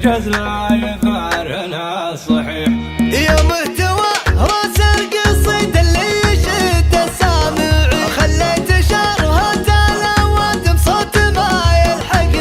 يجاز لا يفارنا الصحيح. يا محتوى راس القصيد اللي يشد السامع، خليت شعرها تلاوة بصوت ما يلحق.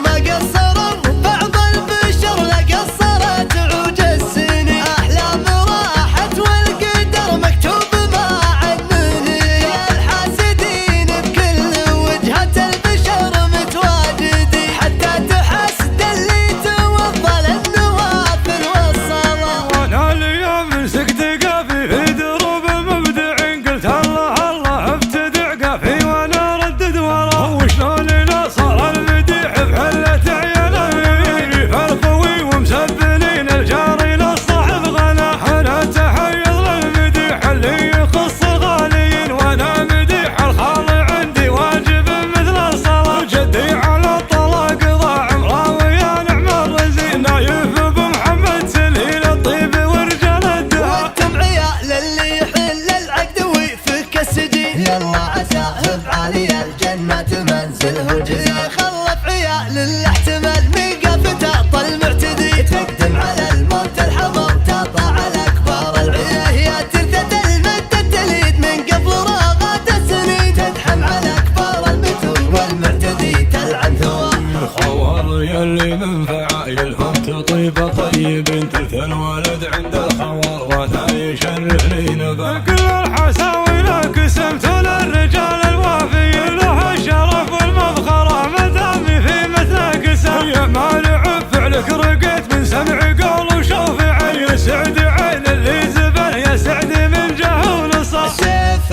ما قصروا بعض البشر لا قصرت عوج السنين، أحلام راحت والقدر مكتوب ما عد مني. يا الحاسدين بكل وجهة البشر متواجدين، حتى تحسد اللي توضى للنوافل والصلاة. وانا اليوم مسكت قافي في دروب المبدعين، قلت الله الله ابتدع قافي وانا ردد وراه. وشلون لا صار المديح بحلة عيالي، فالخوي ومسبلين الجاري للصاحب غلا. انا تحيض للمديح اللي يخص الغاليين، وانا مديح الخالي عندي واجب مثل الصلاة. جدي على الطلاق ضاع عمره ويا نعم الرزين، نايف بمحمد سليل الطيب ورجال الدهر. وانتم عيال اللي يحل العقد ويفك السجين، يلا عساه بعالي الجنة منزله جزيل. خلف عيال الاحتمال ميقافة طل معتدي، تقدم على الموت الحمر تطلع على كبار العياه. يا ترثة المد التليد من قبل راغات السنين، تدحم على كبار المتون والمعتدي تلعن ثواه. الخوار يلي من فعايلهم تطيب طيب، ترث الولد عند الخوار وانا يشرفني نباه. كل الحساوي لك قسمت للرجال الوافي، له الشرف والمفخرة مدامي في مثل قسم. يا مالع فعلك رقيت من سمع قول وشوف عين، يسعد عين اللي زبل يسعد من جهول صح. سيف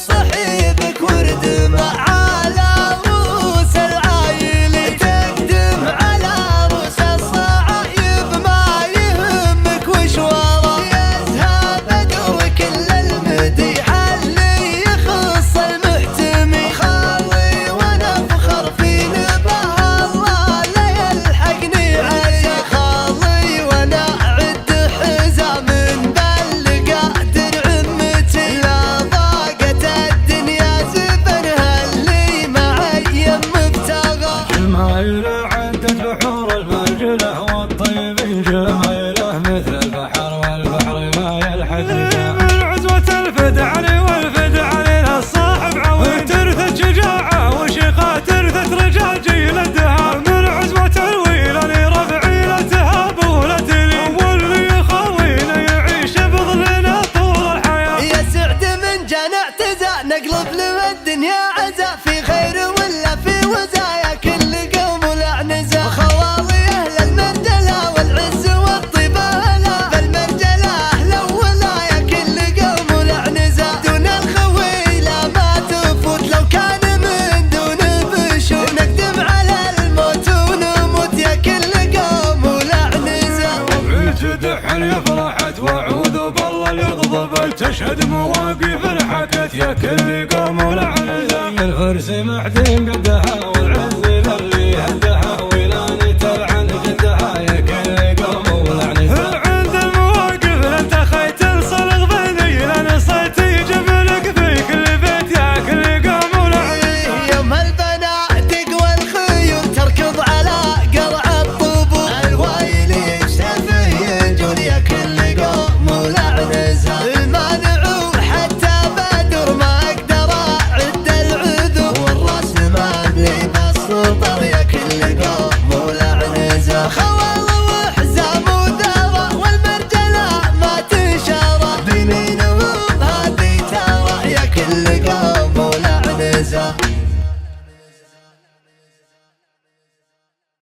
صحيبك ورد على روس العايل، تقدم على روس الصعايب ما يهمك وش ورا. يزهى بدو كل المديح اللي يخص المحتمي، خالي وانا فخر في نباه الله لا يلحقني عسى. خالي وانا اعد حزام بلقى درع امتي، لا ضاقت الدنيا زبنها اللي معي مبتغى. جمايله عدت بحور المرجله والطيبين، جمايله مثل البحر والبحر ما يلحق. من عزوة الفدعلي والفدعلي للصاحب عويل، ترثت شجاعة وشيخة ترثت رجال جيل الدهر. من عزوة الويل لرفعي لتهاب ولتلي، واللي يخاوينا يعيش بظلنا طول الحياة. يا سعد من جنى اعتزى نقلب له الدنيا عزا، في خير ولا في وزايا كل قوم والعنزة. خوالي اهل المرجلة والعز والطيبة هلا، بالمرجلة اهل الولايا كل قوم والعنزة. دون الخوي لا ما تفوت لو كان من دون بشوف، نقدم على الموت ونموت يا كل قوم والعنزة. ربعي تدحن يفرحت واعوذ بالله يغضب، تشهد مواقف حكت يا كل قوم ولعنزة. الفرس محدين قدها والعز